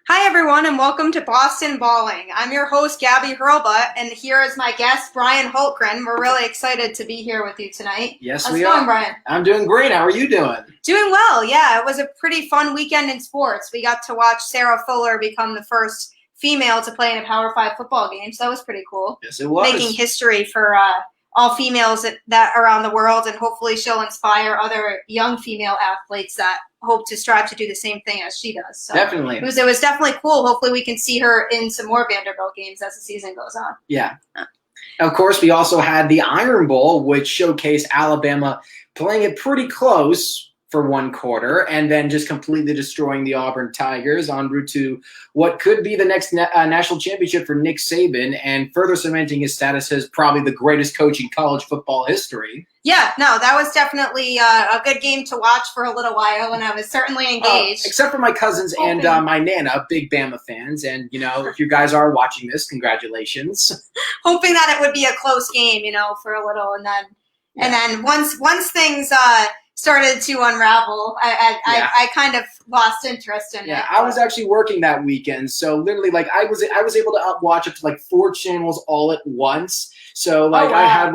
Hi, everyone, and welcome to Boston Balling. I'm your host, Gabby Hurlbut, and here is my guest, Bryan Hultgren. We're really excited to be here with you tonight. Yes, How's we it going, are. Bryan? I'm doing great. How are you doing? Doing well, yeah. It was a pretty fun weekend in sports. We got to watch Sarah Fuller become the first female to play in a Power 5 football game, so that was pretty cool. Yes, it was. Making history for all females that around the world, and hopefully she'll inspire other young female athletes that hope to strive to do the same thing as she does. So Definitely. it was definitely cool. Hopefully we can see her in some more Vanderbilt games as the season goes on. Yeah. Of course, we also had the Iron Bowl, which showcased Alabama playing it pretty close for one quarter and then just completely destroying the Auburn Tigers en route to what could be the next national championship for Nick Saban and further cementing his status as probably the greatest coach in college football history. Yeah, no, that was definitely a good game to watch for a little while, and I was certainly engaged. Except for my cousins and my Nana, big Bama fans. And, if you guys are watching this, congratulations. Hoping that it would be a close game, for a little, and then once things started to unravel, I kind of lost interest in it. Yeah, I was actually working that weekend, so literally, I was able to watch up to 4 channels all at once. So wow. I had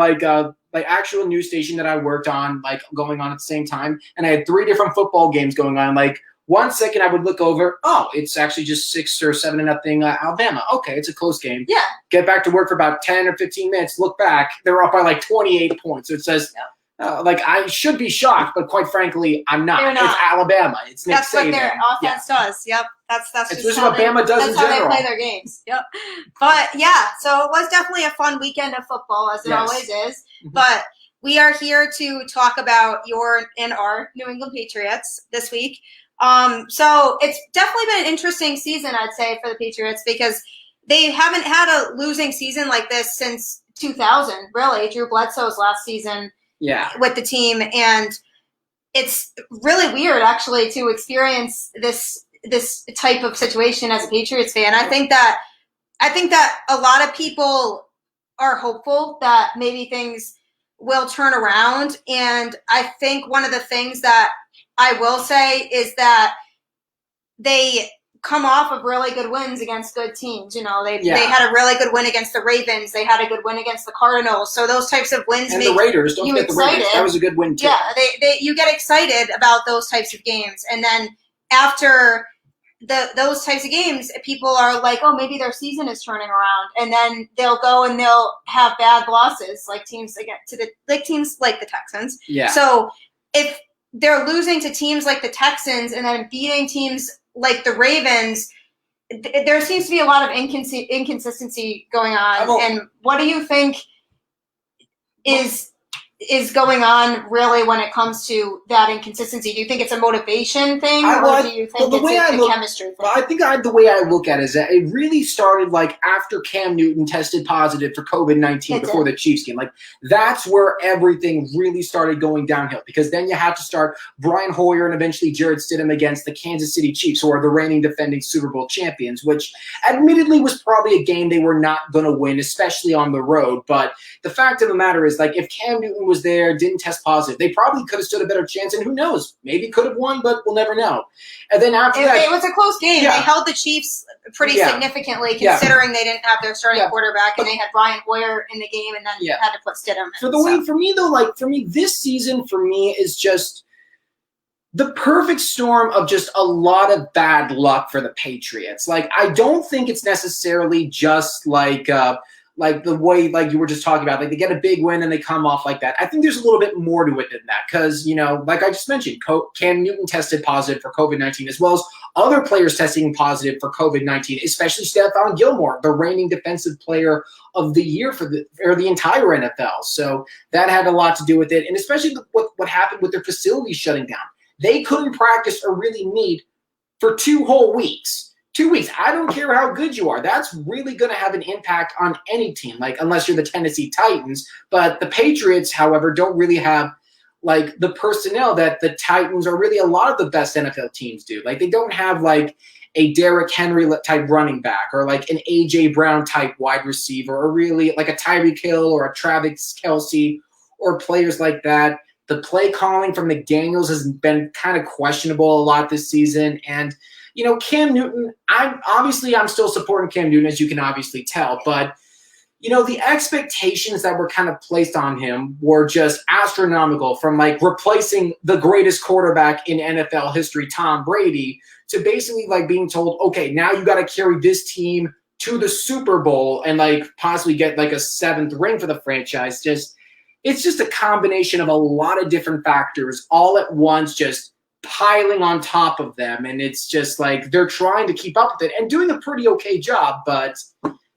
actual news station that I worked on going on at the same time, and I had 3 different football games going on. 1 second I would look over, oh, it's actually just 6 or 7-0 Alabama. Okay, it's a close game. Yeah. Get back to work for about 10 or 15 minutes. Look back, they're up by 28 points. So it says. Yeah. I should be shocked, but quite frankly, I'm not. It's Alabama. It's Nick Saban. That's what their offense does. Yep. That's just what Bama does in general. That's how they play their games. Yep. But yeah, so it was definitely a fun weekend of football, as it always is. Mm-hmm. But we are here to talk about your and our New England Patriots this week. So it's definitely been an interesting season, I'd say, for the Patriots because they haven't had a losing season like this since 2000. Really, Drew Bledsoe's last season. Yeah, with the team, and it's really weird actually to experience this type of situation as a Patriots fan. I think that a lot of people are hopeful that maybe things will turn around, and I think one of the things that I will say is that they come off of really good wins against good teams. They had a really good win against the Ravens. They had a good win against the Cardinals. So those types of wins and make the Raiders. Don't forget the Raiders. That was a good win too. Yeah, you get excited about those types of games, and then after those types of games, people are like, oh, maybe their season is turning around, and then they'll go and they'll have bad losses, like teams teams like the Texans. Yeah. So if they're losing to teams like the Texans and then beating teams like the Ravens, there seems to be a lot of inconsistency going on. And what do you think is going on really when it comes to that inconsistency? Do you think it's a motivation thing, or do you think it's a chemistry thing? Well, I think the way I look at it is that it really started after Cam Newton tested positive for COVID-19 before the Chiefs game. That's where everything really started going downhill, because then you had to start Brian Hoyer and eventually Jarrett Stidham against the Kansas City Chiefs, who are the reigning defending Super Bowl champions, which admittedly was probably a game they were not going to win, especially on the road. But the fact of the matter is, if Cam Newton was there, didn't test positive, they probably could have stood a better chance, and who knows, maybe could have won, but we'll never know. And then after that, it was a close game. They held the Chiefs pretty significantly, considering they didn't have their starting quarterback, and they had Brian Hoyer in the game, and then had to put Stidham in. For me, this season for me is just the perfect storm of just a lot of bad luck for the Patriots. I don't think it's necessarily just the way, you were just talking about, they get a big win and they come off like that. I think there's a little bit more to it than that, because, like I just mentioned, Cam Newton tested positive for COVID-19, as well as other players testing positive for COVID-19, especially Stephon Gilmore, the reigning defensive player of the year for the entire NFL. So that had a lot to do with it, and especially what happened with their facilities shutting down. They couldn't practice or really meet for 2 whole weeks. 2 weeks. I don't care how good you are. That's really going to have an impact on any team, unless you're the Tennessee Titans. But the Patriots, however, don't really have the personnel that the Titans or really a lot of the best NFL teams do. They don't have a Derrick Henry type running back, or an A.J. Brown type wide receiver, or really a Tyreek Hill or a Travis Kelce or players like that. The play calling from McDaniels has been kind of questionable a lot this season. And, Cam Newton, I'm still supporting Cam Newton, as you can obviously tell. But, the expectations that were kind of placed on him were just astronomical, from like replacing the greatest quarterback in NFL history, Tom Brady, to basically like being told, okay, now you got to carry this team to the Super Bowl and like possibly get like a 7th ring for the franchise. It's just a combination of a lot of different factors all at once, just piling on top of them. And it's just like they're trying to keep up with it and doing a pretty okay job, but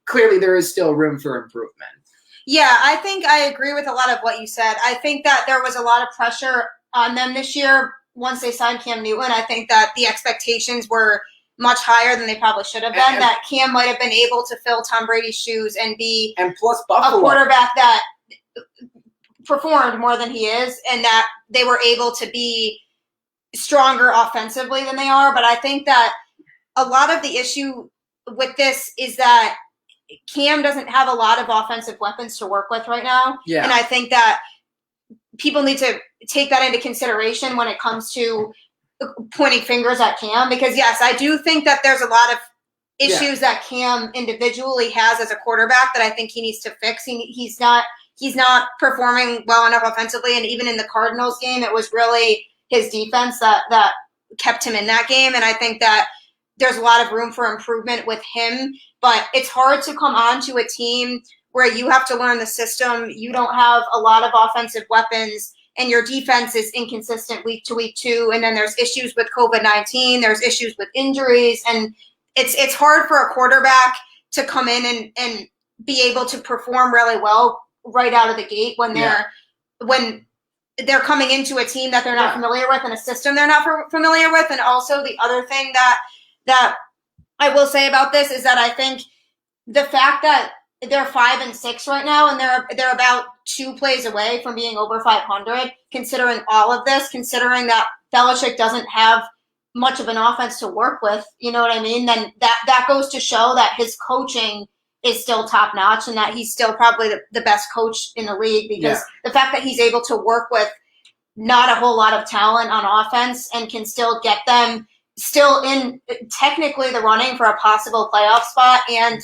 clearly there is still room for improvement. Yeah, I think I agree with a lot of what you said. I think that there was a lot of pressure on them this year once they signed Cam Newton. I think that the expectations were much higher than they probably should have been, that Cam might have been able to fill Tom Brady's shoes and be plus Buffalo, a quarterback that performed more than he is, and that they were able to be stronger offensively than they are. But I think that a lot of the issue with this is that Cam doesn't have a lot of offensive weapons to work with right now. Yeah. And I think that people need to take that into consideration when it comes to pointing fingers at Cam, because yes, I do think that there's a lot of issues that Cam individually has as a quarterback that I think he needs to fix. He's not performing well enough offensively, and even in the Cardinals game, it was really his defense that kept him in that game. And I think that there's a lot of room for improvement with him, but it's hard to come on to a team where you have to learn the system. You don't have a lot of offensive weapons, and your defense is inconsistent week to week too. And then there's issues with COVID-19. There's issues with injuries. And it's hard for a quarterback to come in and be able to perform really well right out of the gate when they're coming into a team that they're not familiar with and a system they're not familiar with. And also the other thing that I will say about this is that I think the fact that they're 5-6 right now, and they're about 2 plays away from being over 500, considering all of this, considering that Belichick doesn't have much of an offense to work with, you know what I mean? Then that goes to show that his coaching is still top notch, and that he's still probably the best coach in the league, because the fact that he's able to work with not a whole lot of talent on offense and can still get them still in technically the running for a possible playoff spot and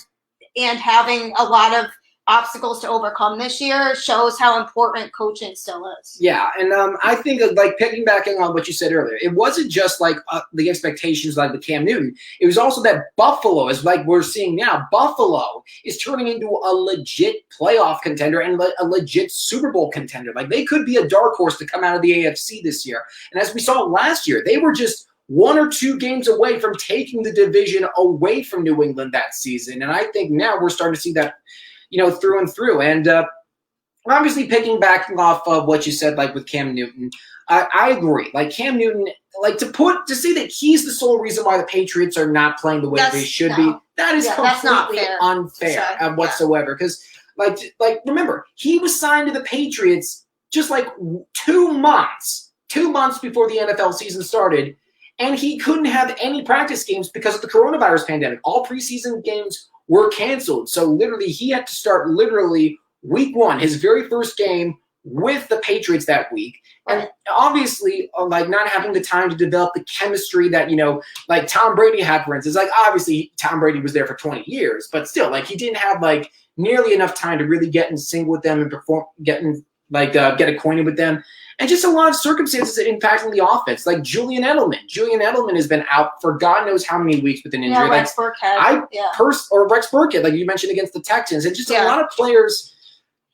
having a lot of obstacles to overcome this year shows how important coaching still is. Yeah, and I think like piggybacking on what you said earlier, it wasn't just like the expectations like with Cam Newton. It was also that Buffalo is like we're seeing now. Buffalo is turning into a legit playoff contender and a legit Super Bowl contender. Like they could be a dark horse to come out of the AFC this year. And as we saw last year, they were just 1 or 2 games away from taking the division away from New England that season. And I think now we're starting to see that, through and through. And obviously picking back off of what you said, like with Cam Newton, I agree. Like Cam Newton, like to say that he's the sole reason why the Patriots are not playing the way they should be, that is completely unfair whatsoever. Because like remember, he was signed to the Patriots just like 2 months before the NFL season started. And he couldn't have any practice games because of the coronavirus pandemic. All preseason games were canceled. So literally he had to start week 1, his very first game with the Patriots that week. And obviously like not having the time to develop the chemistry that, like Tom Brady had, for instance. Like obviously Tom Brady was there for 20 years, but still like he didn't have like nearly enough time to really get in sync with them and get acquainted with them. And just a lot of circumstances impacting the offense, like Julian Edelman. Julian Edelman has been out for God knows how many weeks with an injury. Yeah, Rex Burkhead. Or Rex Burkhead, like you mentioned against the Texans. And just a lot of players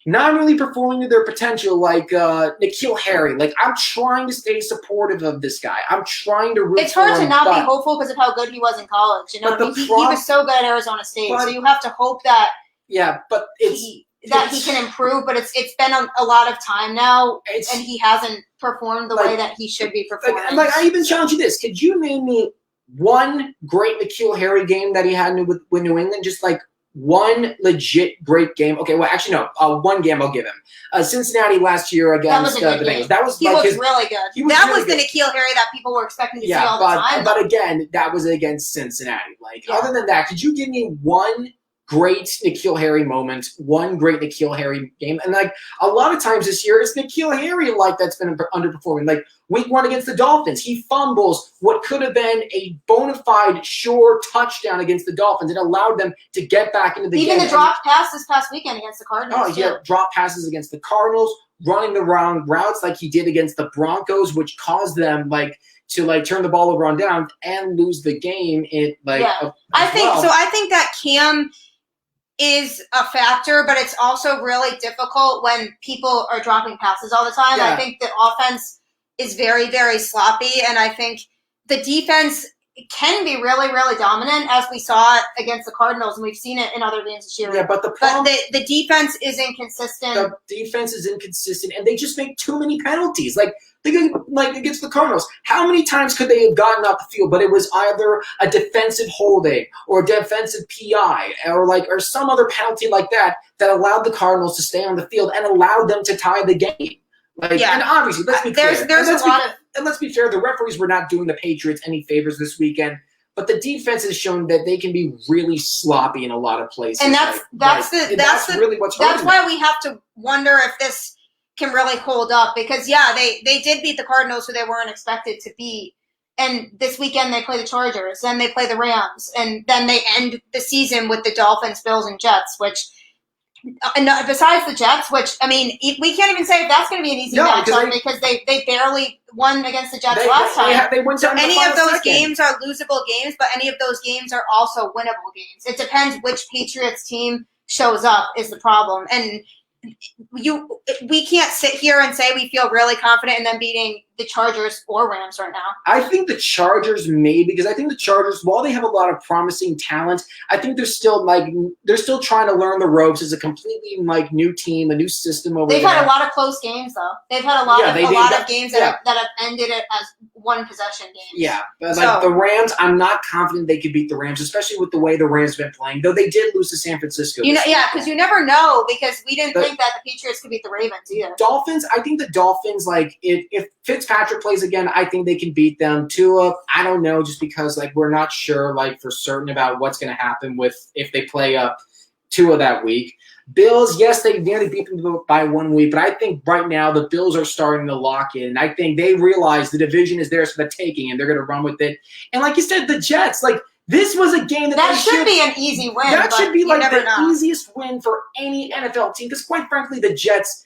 not really performing to their potential, like N'Keal Harry. Like, I'm trying to stay supportive of this guy. I'm trying to root for him. It's hard to not be hopeful because of how good he was in college. You know what I mean? He was so good at Arizona State. So you have to hope that he can improve, but it's been a lot of time now, and he hasn't performed the way that he should be performing. Like I even challenge you this. Could you name me one great N'Keal Harry game that he had with New England? Just like one legit great game. Okay, well, actually, no. One game I'll give him. Cincinnati last year against the Bengals. That was he like looks really good. That was the N'Keal Harry that people were expecting to see all the time. But again, that was against Cincinnati. Like other than that, could you give me one great N'Keal Harry moment, one great N'Keal Harry game. And like a lot of times this year, it's N'Keal Harry like that's been underperforming. Like week 1 against the Dolphins, he fumbles what could have been a bona fide sure touchdown against the Dolphins. It allowed them to get back into the game. Even the drop pass this past weekend against the Cardinals. Oh, yeah, drop passes against the Cardinals, running the wrong routes like he did against the Broncos, which caused them to turn the ball over on down and lose the game. I think that Cam is a factor, but it's also really difficult when people are dropping passes all the time. Yeah. I think the offense is very, very sloppy, and I think the defense can be really, really dominant, as we saw it against the Cardinals, and we've seen it in other games this year. Yeah, but the defense is inconsistent. The defense is inconsistent, and they just make too many penalties. Like against the Cardinals, how many times could they have gotten off the field? But it was either a defensive holding or a defensive PI or some other penalty like that allowed the Cardinals to stay on the field and allowed them to tie the game. And obviously, let's be fair. Let's be fair. The referees were not doing the Patriots any favors this weekend, but the defense has shown that they can be really sloppy in a lot of places. And that's really what's hurting that's why we have to wonder if this can really hold up, because they did beat the Cardinals, who they weren't expected to beat. And this weekend they play the Chargers, then they play the Rams, and then they end the season with the Dolphins, Bills, and Jets, which besides the Jets, which, I mean, we can't even say if that's going to be an easy matchup because they barely won against the Jets last time. They went down any of those games are losable games, but any of those games are also winnable games. It depends which Patriots team shows up is the problem. And we can't sit here and say we feel really confident in them beating the Chargers or Rams right now. I think the Chargers may, because I think the Chargers, while they have a lot of promising talent, I think they're still trying to learn the ropes as a completely new team, a new system over there. They've had a lot of close games though. They've had a lot of games that have ended it as one possession games. Yeah, but the Rams, I'm not confident they could beat the Rams, especially with the way the Rams have been playing. Though they did lose to San Francisco. Because you never know, because we didn't think that the Patriots could beat the Ravens either. Dolphins, I think the Dolphins, if Fitzpatrick plays again, I think they can beat them. Tua, I don't know, just because we're not sure for certain about what's going to happen if they play Tua that week. Bills, yes, they nearly beat them by 1 week, but I think right now the Bills are starting to lock in. I think they realize the division is theirs for the taking, and they're going to run with it. And like you said, the Jets, this was a game that should be an easy win. That should be the easiest win for any NFL team, because quite frankly, the Jets,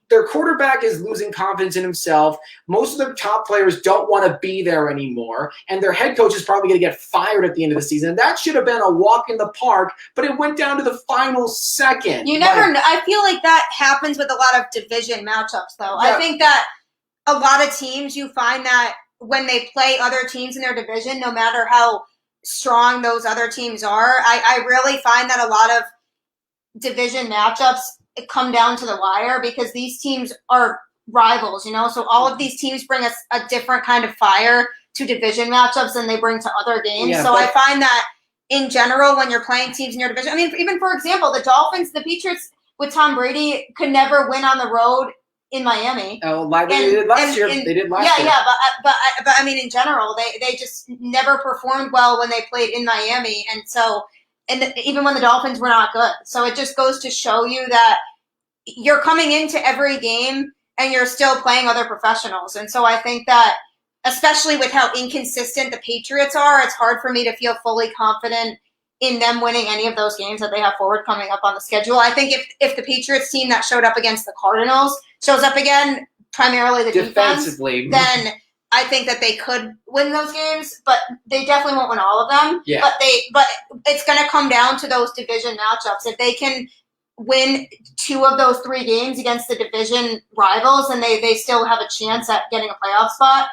their quarterback is losing confidence in himself. Most of their top players don't want to be there anymore, and their head coach is probably going to get fired at the end of the season. That should have been a walk in the park, but it went down to the final second. You never know. I feel like that happens with a lot of division matchups, though. Yeah. I think that a lot of teams, you find that when they play other teams in their division, no matter how strong those other teams are, I really find that a lot of division matchups come down to the wire, because these teams are rivals, so all of these teams bring us a different kind of fire to division matchups than they bring to other games. I find that in general, when you're playing teams in your division, I mean, even for example, the Dolphins, the Patriots with Tom Brady could never win on the road in Miami. Oh, they did last year. They did last year. Yeah, but I mean, in general, they just never performed well when they played in Miami, and even when the Dolphins were not good. So it just goes to show you that you're coming into every game and you're still playing other professionals. And so I think that, especially with how inconsistent the Patriots are, it's hard for me to feel fully confident in them winning any of those games that they have forward coming up on the schedule. I think if the Patriots team that showed up against the Cardinals shows up again, primarily the defensively, then I think that they could win those games, but they definitely won't win all of them. Yeah. But it's going to come down to those division matchups. If they can win 2 of those 3 games against the division rivals, and they still have a chance at getting a playoff spot.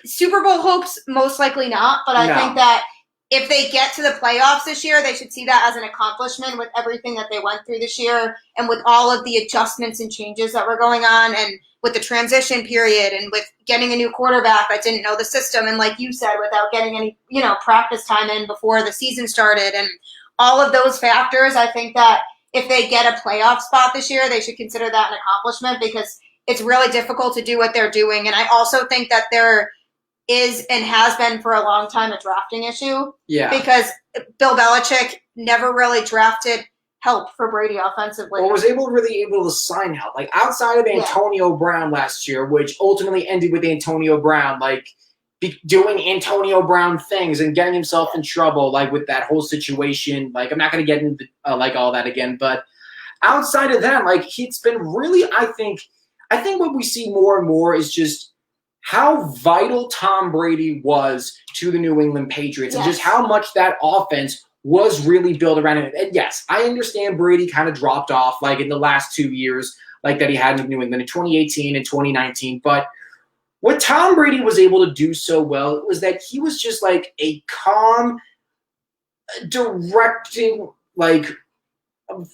Super Bowl hopes, most likely not, but I think that if they get to the playoffs this year, they should see that as an accomplishment with everything that they went through this year, and with all of the adjustments and changes that were going on, and with the transition period, and with getting a new quarterback that didn't know the system, and like you said, without getting any practice time in before the season started, and all of those factors. I think that if they get a playoff spot this year, they should consider that an accomplishment, because it's really difficult to do what they're doing. And I also think that they're is and has been for a long time a drafting issue. Yeah. Because Bill Belichick never really drafted help for Brady offensively. Or was really able to sign help. Like outside of Antonio Brown last year, which ultimately ended with Antonio Brown, like doing Antonio Brown things and getting himself in trouble, like with that whole situation. Like I'm not going to get into like all that again, but outside of that, like it's been really, I think what we see more and more is just how vital Tom Brady was to the New England Patriots and just how much that offense was really built around him. And yes, I understand Brady kind of dropped off like in the last 2 years, like that he had in New England in 2018 and 2019. But what Tom Brady was able to do so well was that he was just like a calm, directing, like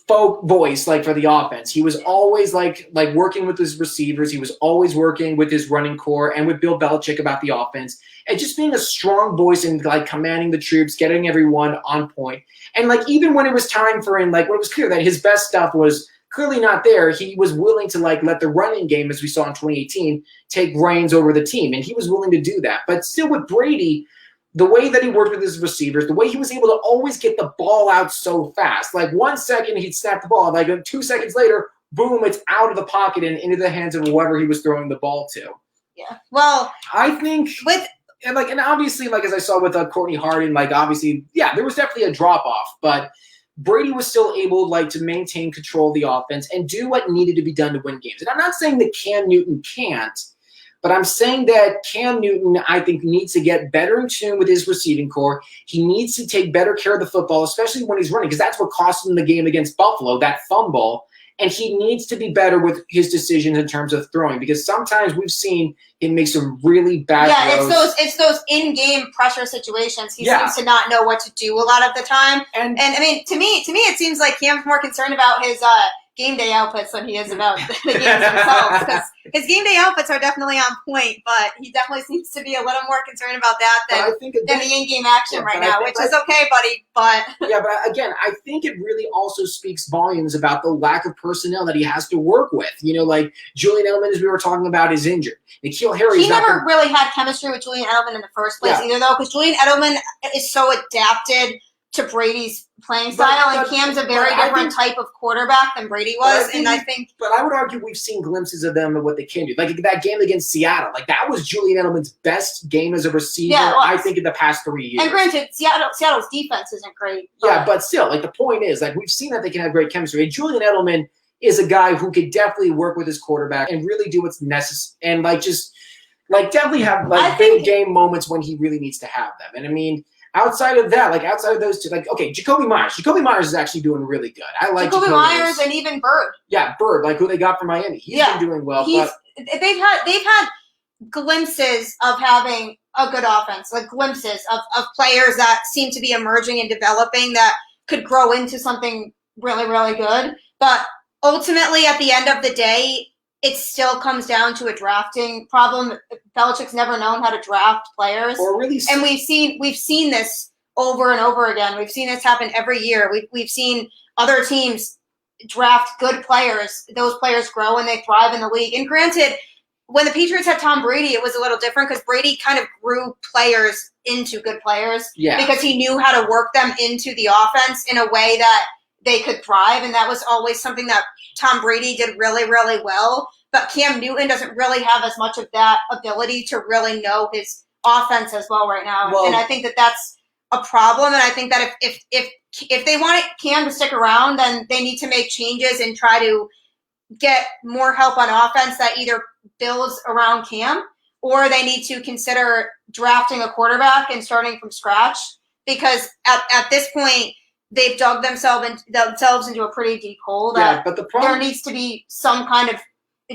folk voice, like for the offense. He was always like working with his receivers. He was always working with his running core and with Bill Belichick about the offense, and just being a strong voice and like commanding the troops, getting everyone on point. And like even when it was time for him, like when it was clear that his best stuff was clearly not there, he was willing to like let the running game, as we saw in 2018, take reins over the team, and he was willing to do that. But still, with Brady, the way that he worked with his receivers, the way he was able to always get the ball out so fast. Like 1 second, he'd snap the ball. Like 2 seconds later, boom, it's out of the pocket and into the hands of whoever he was throwing the ball to. Yeah. Well, I think and obviously, like as I saw with Courtney Harden, like obviously, yeah, there was definitely a drop off, but Brady was still able like to maintain control of the offense and do what needed to be done to win games. And I'm not saying that Cam Newton can't, but I'm saying that Cam Newton, I think, needs to get better in tune with his receiving core. He needs to take better care of the football, especially when he's running, because that's what cost him the game against Buffalo, that fumble. And he needs to be better with his decisions in terms of throwing, because sometimes we've seen him make some really bad throws. It's those in-game pressure situations. He seems to not know what to do a lot of the time. And I mean, to me, it seems like Cam's more concerned about his game day outfits than he is about the games themselves. Because his game day outfits are definitely on point, but he definitely seems to be a little more concerned about that than the in-game action right now, which is okay, buddy. But yeah, but again, I think it really also speaks volumes about the lack of personnel that he has to work with. You know, like Julian Edelman, as we were talking about, is injured. N'Keal Harry. He never really had chemistry with Julian Edelman in the first place either, though, because Julian Edelman is so adapted to Brady's playing style, and Cam's a very different type of quarterback than Brady was, But I would argue we've seen glimpses of them and what they can do. Like that game against Seattle, like that was Julian Edelman's best game as a receiver, I think, in the past 3 years. And granted, Seattle's defense isn't great. Yeah, but still, like the point is, like we've seen that they can have great chemistry. And Julian Edelman is a guy who could definitely work with his quarterback and really do what's necessary, and like just like definitely have like big game moments when he really needs to have them. And I mean, outside of that, like outside of those two, like okay, Jacoby Myers. Jacoby Myers is actually doing really good. I like Jacoby Myers and even Bird. Yeah, Bird, like who they got from Miami. He's been doing well. They've had glimpses of having a good offense, like glimpses of players that seem to be emerging and developing that could grow into something really, really good. But ultimately, at the end of the day, it still comes down to a drafting problem. Belichick's never known how to draft players, and we've seen this over and over again. We've seen this happen every year. We've seen other teams draft good players. Those players grow and they thrive in the league. And granted, when the Patriots had Tom Brady, it was a little different because Brady kind of grew players into good players because he knew how to work them into the offense in a way that they could thrive, and that was always something that Tom Brady did really, really well. But Cam Newton doesn't really have as much of that ability to really know his offense as well right now. And I think that that's a problem. And I think that if they want Cam to stick around, then they need to make changes and try to get more help on offense that either builds around Cam, or they need to consider drafting a quarterback and starting from scratch. Because at this point, they've dug themselves into a pretty deep hole. But the problem, there needs to be some kind of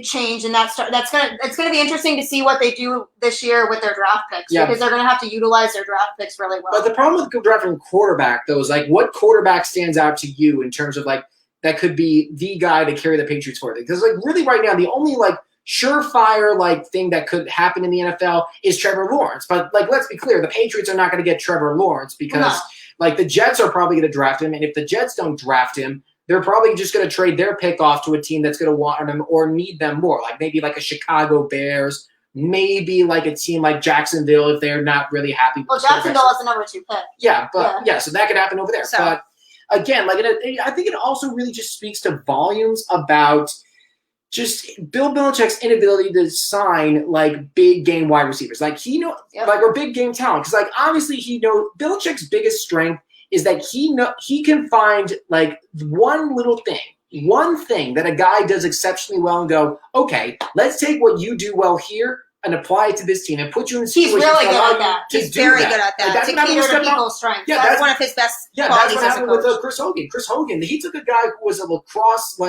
change, and it's gonna be interesting to see what they do this year with their draft picks because they're gonna have to utilize their draft picks really well. But the problem with drafting a quarterback, though, is like what quarterback stands out to you in terms of like that could be the guy to carry the Patriots forward? Because like really right now, the only like surefire like thing that could happen in the NFL is Trevor Lawrence. But like let's be clear, the Patriots are not going to get Trevor Lawrence because like the Jets are probably going to draft him, and if the Jets don't draft him, they're probably just going to trade their pick off to a team that's going to want them or need them more, like maybe like a Chicago Bears maybe like a team like Jacksonville if they're not really happy. Well, Jacksonville was the number 2 pick. Yeah, but so that could happen over there. So. But again, like I think it also really just speaks to volumes about just Bill Belichick's inability to sign like big game wide receivers, like or big game talent. Because like obviously Belichick's biggest strength is that he can find like one thing that a guy does exceptionally well and go, okay, let's take what you do well here and apply it to this team and put you in situations. He's really good at that. He's very good at that. Like, to cater to people's strengths. Yeah, that's one of his best that's qualities what happened with Chris Hogan. Chris Hogan, he took a guy who was a lacrosse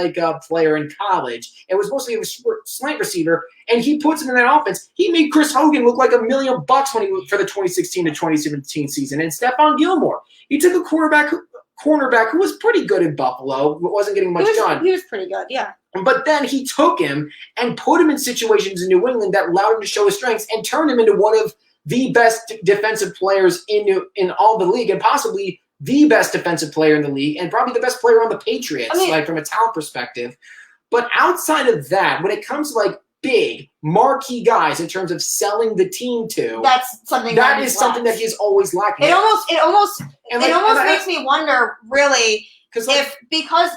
player in college and was mostly a slant receiver, and he puts him in that offense. He made Chris Hogan look like $1 million for the 2016 to 2017 season. And Stephon Gilmore, he took a cornerback who was pretty good in Buffalo, but wasn't getting much done. He was pretty good, yeah. But then he took him and put him in situations in New England that allowed him to show his strengths and turned him into one of the best defensive players in all the league, and possibly the best defensive player in the league, and probably the best player on the Patriots, from a talent perspective. But outside of that, when it comes to like big marquee guys in terms of selling the team to, that's something something that he's always lacking. It almost makes me wonder, really, if because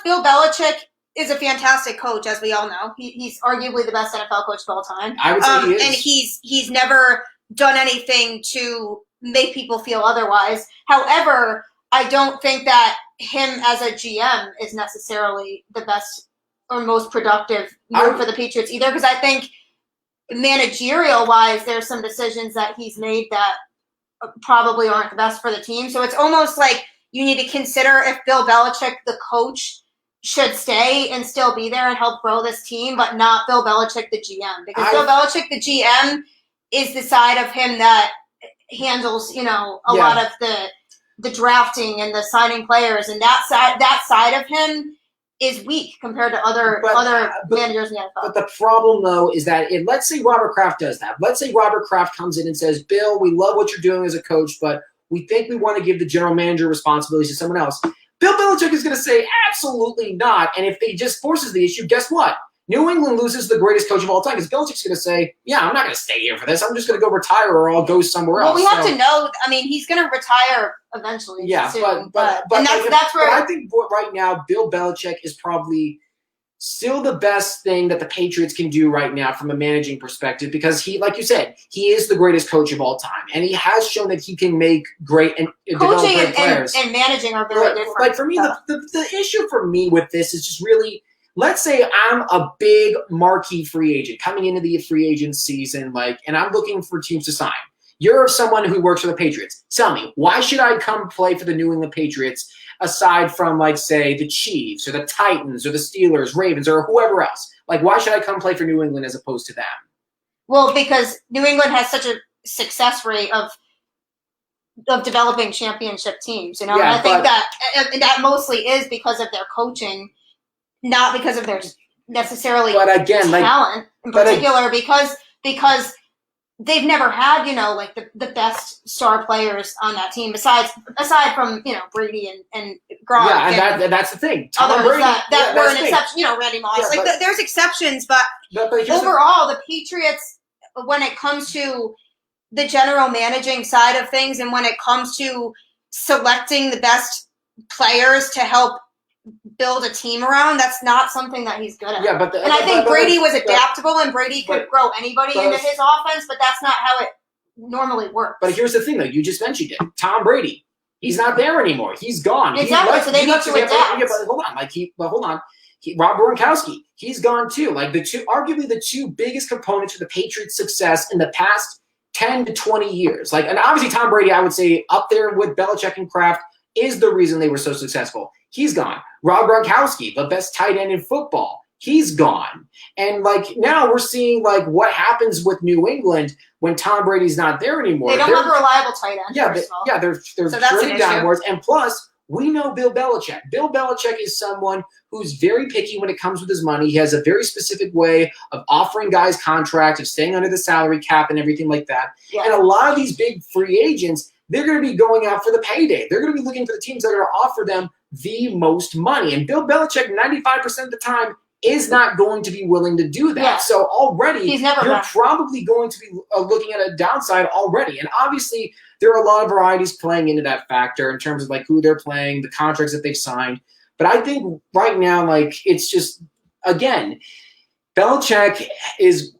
Bill Belichick is a fantastic coach, as we all know. He's arguably the best NFL coach of all time. I would say he is. And he's never done anything to make people feel otherwise. However, I don't think that him as a GM is necessarily the best or most productive move for the Patriots either, because I think managerial-wise, there's some decisions that he's made that probably aren't the best for the team. So it's almost like you need to consider if Bill Belichick, the coach, should stay and still be there and help grow this team, but not Bill Belichick, the GM. Because Bill Belichick, the GM, is the side of him that handles, a lot of the drafting and the signing players, and that side of him is weak compared to other managers in the NFL. But the problem, though, is that let's say Robert Kraft does that. Let's say Robert Kraft comes in and says, Bill, we love what you're doing as a coach, but we think we want to give the general manager responsibilities to someone else. Bill Belichick is going to say, absolutely not. And if he just forces the issue, guess what? New England loses the greatest coach of all time, because Belichick's going to say, yeah, I'm not going to stay here for this. I'm just going to go retire, or I'll go somewhere else. Well, we have to know. I mean, he's going to retire eventually. Yeah, soon, but that's where I think right now Bill Belichick is probably still the best thing that the Patriots can do right now from a managing perspective, because he, like you said, he is the greatest coach of all time, and he has shown that he can make great and develop great players. And managing are very different. Like for me, the issue for me with this is just really, let's say I'm a big marquee free agent coming into the free agent season, and I'm looking for teams to sign. You're someone who works for the Patriots. Tell me, why should I come play for the New England Patriots aside from, say, the Chiefs or the Titans or the Steelers, Ravens, or whoever else? Why should I come play for New England as opposed to them? Well, because New England has such a success rate of developing championship teams, and I think that mostly is because of their coaching, not because of their necessarily talent in particular, because they've never had, the best star players on that team aside from, Brady and Gronk. Yeah, and that's the thing. Tom Brady, that were an exception, Randy Moss. Yeah, there's exceptions, but overall, the Patriots, when it comes to the general managing side of things, and when it comes to selecting the best players to help build a team around, that's not something that he's good at. Yeah, I think Brady was adaptable, and Brady could grow anybody into his offense, but that's not how it normally works. But here's the thing, though. You just mentioned it. Tom Brady. He's not there anymore. He's gone. Exactly, so they need to adapt. Hold on. Rob Gronkowski, he's gone too. Arguably the two biggest components for the Patriots' success in the past 10 to 20 years. And obviously Tom Brady, I would say, up there with Belichick and Kraft, is the reason they were so successful. He's gone. Rob Gronkowski, the best tight end in football, he's gone. And now we're seeing what happens with New England when Tom Brady's not there anymore. They don't have a reliable tight end. They're turning downwards. And plus, we know Bill Belichick. Bill Belichick is someone who's very picky when it comes with his money. He has a very specific way of offering guys contracts, of staying under the salary cap and everything like that. Yeah. And a lot of these big free agents, they're going to be going out for the payday. They're going to be looking for the teams that are going to offer them the most money. And Bill Belichick, 95% of the time, is not going to be willing to do that. Yeah. So already you're back. probably going to be looking at a downside already. And obviously there are a lot of varieties playing into that factor in terms of like who they're playing, the contracts that they've signed. But I think right now, like, it's just, again, Belichick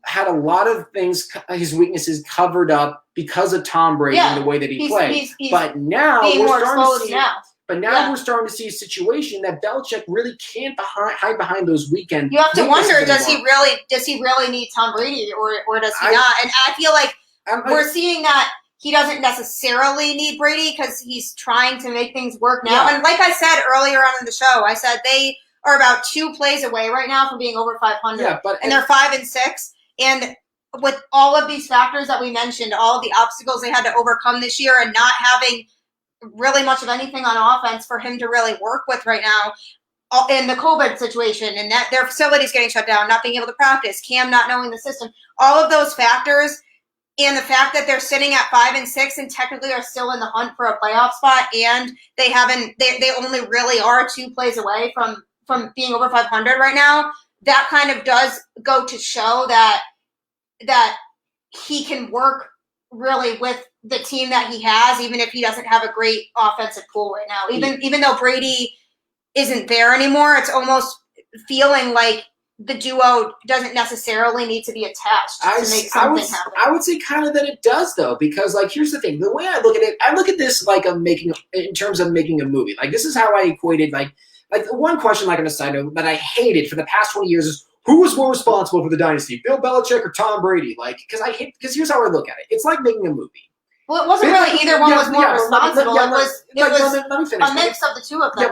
had a lot of things, his weaknesses covered up because of Tom Brady and the way that he played. But now we're starting to see we're starting to see a situation that Belichick really can't hide behind those weekend. You have to wonder, does he really need Tom Brady or does he not? And I feel like we're seeing that he doesn't necessarily need Brady because he's trying to make things work now. Yeah. And like I said earlier on in the show, I said they are about 2 plays away right now from being over 500. Yeah, and they're 5-6. And with all of these factors that we mentioned, all of the obstacles they had to overcome this year and not having really much of anything on offense for him to really work with right now in the COVID situation and that their facilities getting shut down, not being able to practice, Cam not knowing the system, all of those factors and the fact that they're sitting at 5-6 and technically are still in the hunt for a playoff spot and they only really are 2 plays away from being over 500 right now, that kind of does go to show that he can work really with the team that he has, even if he doesn't have a great offensive pool right now. Even though Brady isn't there anymore, it's almost feeling like the duo doesn't necessarily need to be attached to make something happen. I would say kind of that it does, though, because, like, here's the thing. The way I look at it, I look at this like in terms of making a movie. Like, this is how I equated, like one question, like on a side note, that I hated for the past 20 years is, who was more responsible for the dynasty, Bill Belichick or Tom Brady? Like, because here's how I look at it. It's like making a movie. Well, it wasn't really either one was more responsible. It was a mix of the two of them.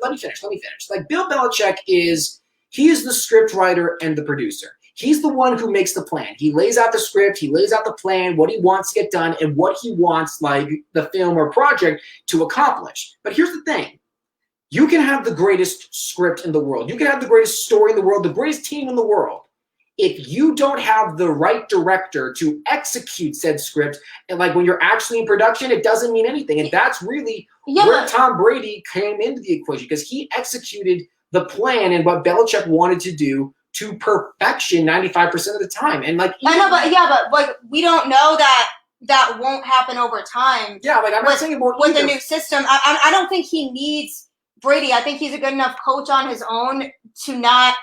Let me finish. Like, Bill Belichick he is the script writer and the producer. He's the one who makes the plan. He lays out the script, he lays out the plan, what he wants to get done, and what he wants, like, the film or project to accomplish. But here's the thing. You can have the greatest script in the world. You can have the greatest story in the world, the greatest team in the world. If you don't have the right director to execute said script, and like when you're actually in production, it doesn't mean anything. And that's really where Tom Brady came into the equation, because he executed the plan and what Belichick wanted to do to perfection 95% of the time. And like, I know, but like, we don't know that won't happen over time. Yeah, like I'm not saying it won't with the new system. I don't think he needs Brady. I think he's a good enough coach on his own to not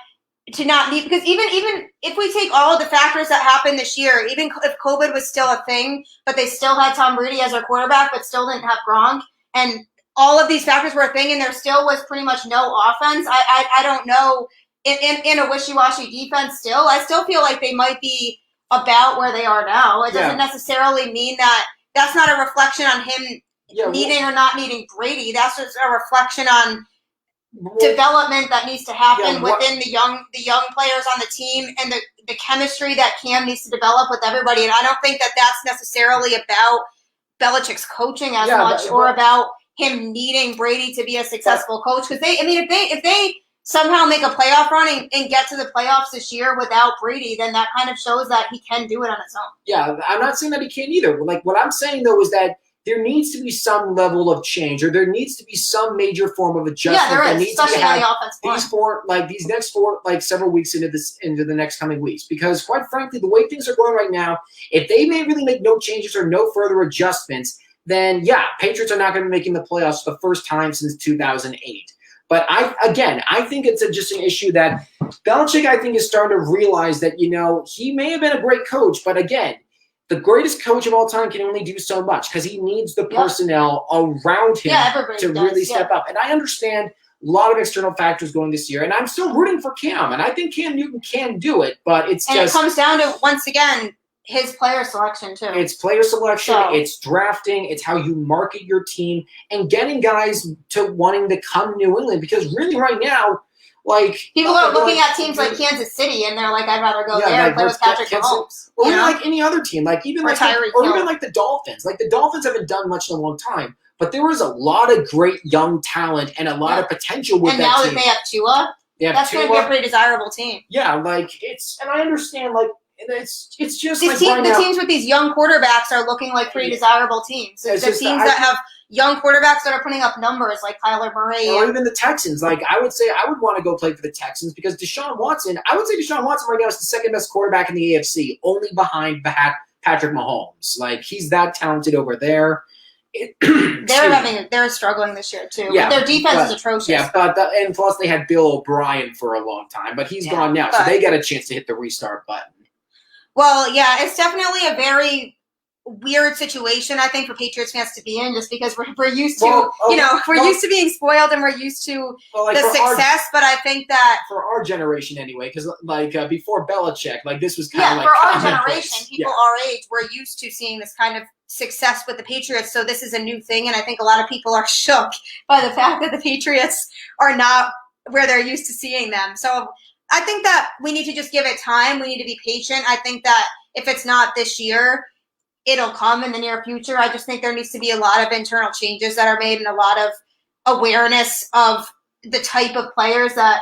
need, because even if we take all of the factors that happened this year, even if COVID was still a thing, but they still had Tom Brady as their quarterback, but still didn't have Gronk, and all of these factors were a thing, and there still was pretty much no offense. I don't know, in a wishy-washy defense still, I still feel like they might be about where they are now. It doesn't necessarily mean that's not a reflection on him needing or not needing Brady. That's just a reflection on development that needs to happen within the young players on the team and the chemistry that Cam needs to develop with everybody. And I don't think that that's necessarily about Belichick's coaching as much or about him needing Brady to be a successful coach. Because if they somehow make a playoff run and get to the playoffs this year without Brady, then that kind of shows that he can do it on his own. Yeah, I'm not saying that he can't either. Like, what I'm saying, though, is that there needs to be some level of change, or there needs to be some major form of adjustment. Yeah, there is, especially on the offensive line. These next four, several weeks into the next coming weeks. Because quite frankly, the way things are going right now, if they may really make no changes or no further adjustments, then Patriots are not going to be making the playoffs for the first time since 2008. But I think it's just an issue that Belichick, I think, is starting to realize that, he may have been a great coach, but again, the greatest coach of all time can only do so much because he needs the personnel around him to really step up. And I understand a lot of external factors going this year, and I'm still rooting for Cam, and I think Cam Newton can do it, but it comes down to, once again, his player selection too. It's player selection, it's drafting, it's how you market your team, and getting guys to wanting to come to New England, because really right now, like, people are looking at teams like Kansas City, and they're like, I'd rather go there and play with Patrick Mahomes. Or like any other team, like even like the Dolphins. Like, the Dolphins haven't done much in a long time, but there was a lot of great young talent and a lot of potential with that team. And now that they have Tua, that's going to be a pretty desirable team. Yeah, and I understand, like, it's just These like teams, right the now, teams with these young quarterbacks are looking like pretty desirable teams. The teams that have young quarterbacks that are putting up numbers like Kyler Murray. Or even the Texans. Like, I would say I would want to go play for the Texans because Deshaun Watson right now is the second best quarterback in the AFC, only behind Patrick Mahomes. Like, he's that talented over there. They're struggling this year too. Yeah, their defense is atrocious. Yeah, and plus they had Bill O'Brien for a long time, but he's gone now, so they get a chance to hit the restart button. Well, yeah, it's definitely a very weird situation, I think, for Patriots fans to be in, just because we're used to, used to being spoiled and we're used to the success. But I think that for our generation anyway, because before Belichick, this was kind of for our generation, people our age, we're used to seeing this kind of success with the Patriots. So this is a new thing, and I think a lot of people are shook by the fact that the Patriots are not where they're used to seeing them. So I think that we need to just give it time. We need to be patient. I think that if it's not this year, it'll come in the near future. I just think there needs to be a lot of internal changes that are made and a lot of awareness of the type of players that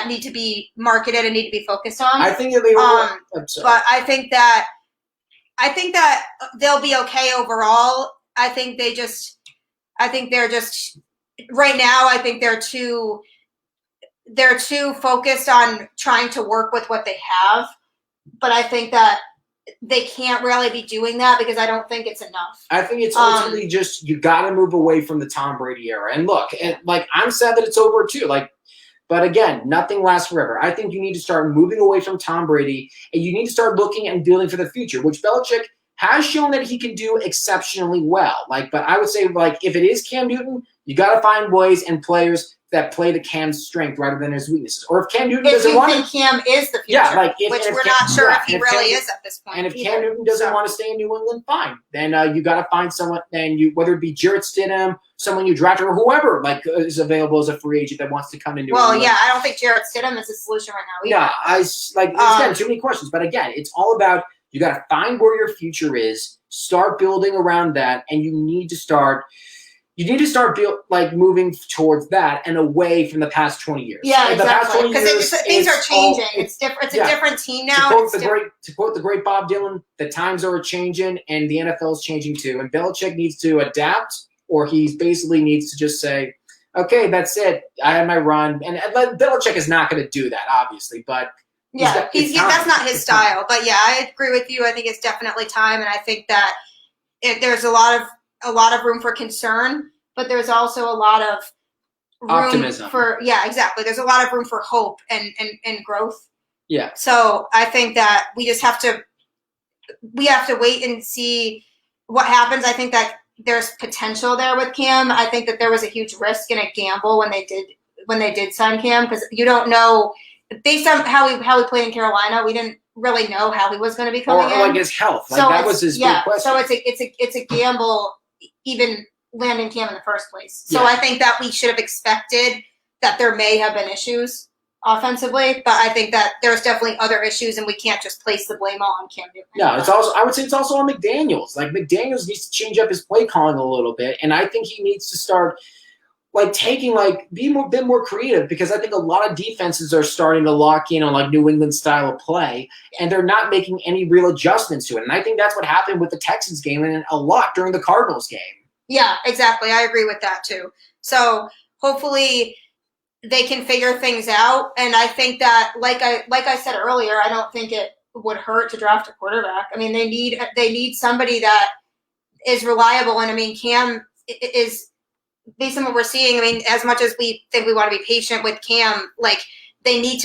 need to be marketed and need to be focused on. I think they will. But I think that they'll be okay overall. I think they're just right now. I think they're too focused on trying to work with what they have. But I think that they can't really be doing that because I don't think it's enough. I think it's ultimately just you got to move away from the Tom Brady era. And look, I'm sad that it's over too. But again, nothing lasts forever. I think you need to start moving away from Tom Brady, and you need to start looking and building for the future, which Belichick has shown that he can do exceptionally well. But I would say, if it is Cam Newton, you got to find ways and players that play to Cam's strength rather than his weaknesses. Or if Cam Newton doesn't want to, Cam is the future, which we're not sure if he really is at this point. And if Cam Newton doesn't want to stay in New England, fine. Then you got to find someone. Then whether it be Jarrett Stidham, someone you drafted, or whoever is available as a free agent that wants to come into. Well, yeah, I don't think Jarrett Stidham is a solution right now either. Yeah, again, too many questions. But again, it's all about you got to find where your future is, start building around that, and you need to start. You need to start moving towards that and away from the past 20 years. Yeah, exactly. Because things are changing. It's different. It's a different team now. To quote the great Bob Dylan, the times are changing and the NFL is changing too. And Belichick needs to adapt, or he basically needs to just say, "Okay, that's it. I had my run." And Belichick is not going to do that, obviously. But that's not his style. But yeah, I agree with you. I think it's definitely time, and I think that there's a lot of room for concern, but there's also a lot of room optimism exactly. There's a lot of room for hope and growth. Yeah. So I think that we have to wait and see what happens. I think that there's potential there with Cam. I think that there was a huge risk and a gamble when they did sign Cam, because you don't know, based on how he played in Carolina, we didn't really know how he was going to be coming in. Or his health. That was his big question. So it's a gamble even landing Cam in the first place. So I think that we should have expected that there may have been issues offensively, but I think that there's definitely other issues, and we can't just place the blame all on Cam Newton. Yeah, I would say it's also on McDaniels. McDaniels needs to change up his play calling a little bit, and I think he needs to start be a bit more creative, because I think a lot of defenses are starting to lock in on New England style of play, and they're not making any real adjustments to it. And I think that's what happened with the Texans game and a lot during the Cardinals game. Yeah, exactly. I agree with that too. So hopefully they can figure things out. And I think that, like I said earlier, I don't think it would hurt to draft a quarterback. I mean, they need somebody that is reliable. And I mean, Cam is, based on what we're seeing, I mean, as much as we think we want to be patient with Cam, they need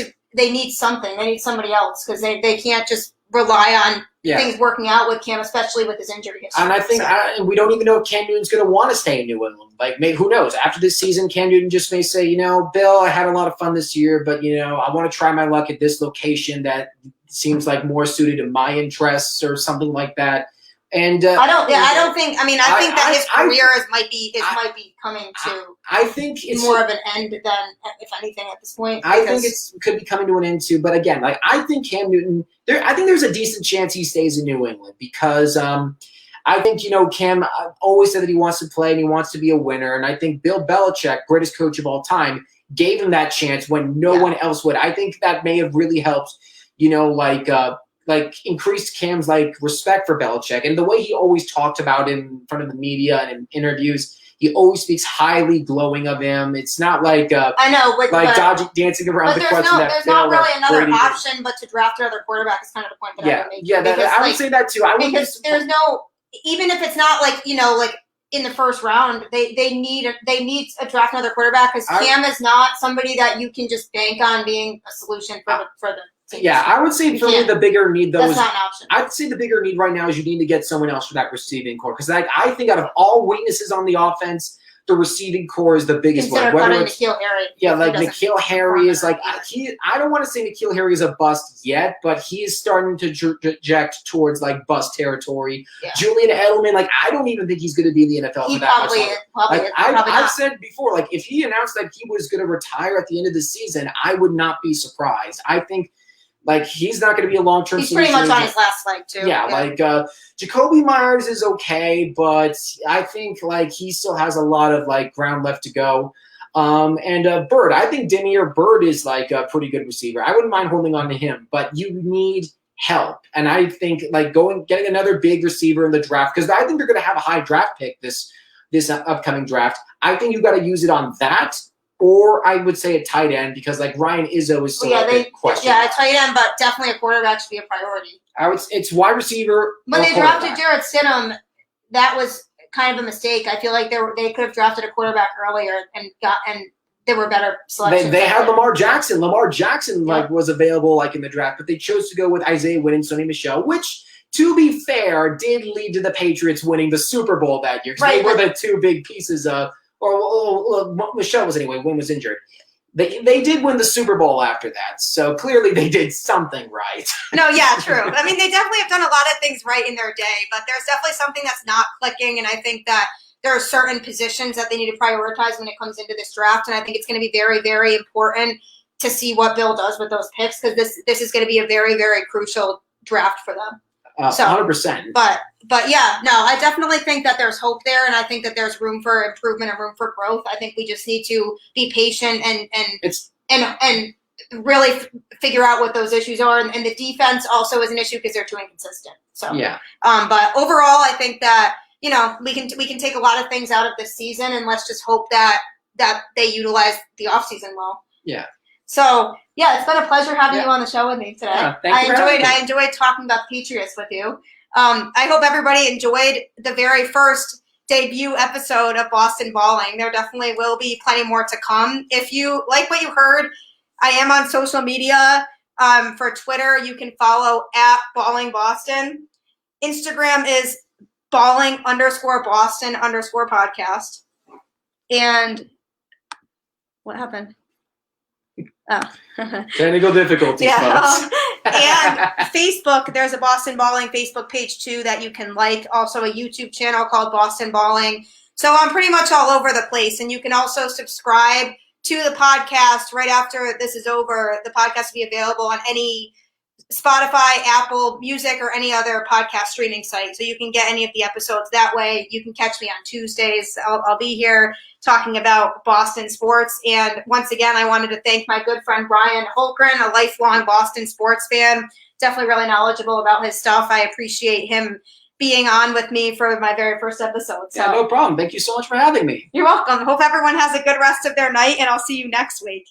something. They need somebody else, because they can't just rely on things working out with Cam, especially with his injury history. And I think we don't even know if Cam Newton's going to want to stay in New England. Maybe, who knows? After this season, Cam Newton just may say, Bill, I had a lot of fun this year, but, I want to try my luck at this location that seems like more suited to my interests, or something like that. And I think that his career might be coming to. I think it's more of an end than, if anything, at this point. I think it could be coming to an end too. But again, I think Cam Newton. I think there's a decent chance he stays in New England, because I think Cam always said that he wants to play and he wants to be a winner. And I think Bill Belichick, greatest coach of all time, gave him that chance when no one else would. I think that may have really helped. increased Cam's like respect for Belichick, and the way he always talked about him in front of the media and in interviews. He always speaks highly glowing of him. It's not like I know, dodging, dancing around the question. There's not really another option but to draft another quarterback. Is kind of the point that I would make. Yeah, I would say that too. Because there's no, even if it's not like in the first round, they need to draft another quarterback because Cam is not somebody that you can just bank on being a solution for the team. Yeah, I would say for me the bigger need though that's not an option. I'd say the bigger need right now is you need to get someone else for that receiving core because I think out of all weaknesses on the offense, the receiving core is the biggest one. Whether it's N'Keal Harry. Yeah, like N'Keal Harry is like I don't want to say N'Keal Harry is a bust yet, but he is starting to project towards like bust territory. Yeah. Julian Edelman, like I don't even think he's going to be in the NFL for that much longer. I've said before, like if he announced that he was going to retire at the end of the season, I would not be surprised. I think. Like, he's not going to be a long-term solution. He's pretty much on his last leg, too. Yeah, like, Jacoby Myers is okay, but I think, like, he still has a lot of, like, ground left to go. And Bird, I think Damiere Byrd is, like, a pretty good receiver. I wouldn't mind holding on to him, but you need help. And I think, like, getting another big receiver in the draft, because I think they're going to have a high draft pick this upcoming draft. I think you've got to use it on that. Or I would say a tight end because like Ryan Izzo is still a big question. Yeah, a tight end, but definitely a quarterback should be a priority. It's wide receiver. When they drafted Jarrett Stidham, that was kind of a mistake. I feel like they could have drafted a quarterback earlier and there were better selections. They had Lamar Jackson. Lamar Jackson was available like in the draft, but they chose to go with Isaiah Wynn and Sony Michel, which to be fair did lead to the Patriots winning the Super Bowl that year because they were the two big pieces of. Or Michelle was anyway. Wynn was injured. They did win the Super Bowl after that, so clearly they did something right. No, yeah, true. I mean, they definitely have done a lot of things right in their day, but there's definitely something that's not clicking, and I think that there are certain positions that they need to prioritize when it comes into this draft, and I think it's going to be very, very important to see what Bill does with those picks because this is going to be a very, very crucial draft for them. 100%. But yeah, no, I definitely think that there's hope there, and I think that there's room for improvement and room for growth. I think we just need to be patient and really figure out what those issues are. And the defense also is an issue because they're too inconsistent. So yeah. But overall, I think that we can take a lot of things out of this season, and let's just hope that they utilize the offseason well. Yeah. So yeah, it's been a pleasure having you on the show with me today. Yeah, I enjoyed talking about the Patriots with you. I hope everybody enjoyed the very first debut episode of Boston Balling. There definitely will be plenty more to come. If you like what you heard, I am on social media. For Twitter, you can follow @BallingBoston. Instagram is balling_Boston_podcast. And what happened? Oh. Technical difficulties, folks. And Facebook, there's a Boston Balling Facebook page too that you can like. Also a YouTube channel called Boston Balling. So I'm pretty much all over the place. And you can also subscribe to the podcast right after this is over. The podcast will be available on any Spotify, Apple Music, or any other podcast streaming site. So you can get any of the episodes that way. You can catch me on Tuesdays. I'll be here talking about Boston sports. And once again, I wanted to thank my good friend Bryan Hultgren, a lifelong Boston sports fan. Definitely really knowledgeable about his stuff. I appreciate him being on with me for my very first episode. So. Yeah, no problem. Thank you so much for having me. You're welcome. Hope everyone has a good rest of their night, and I'll see you next week.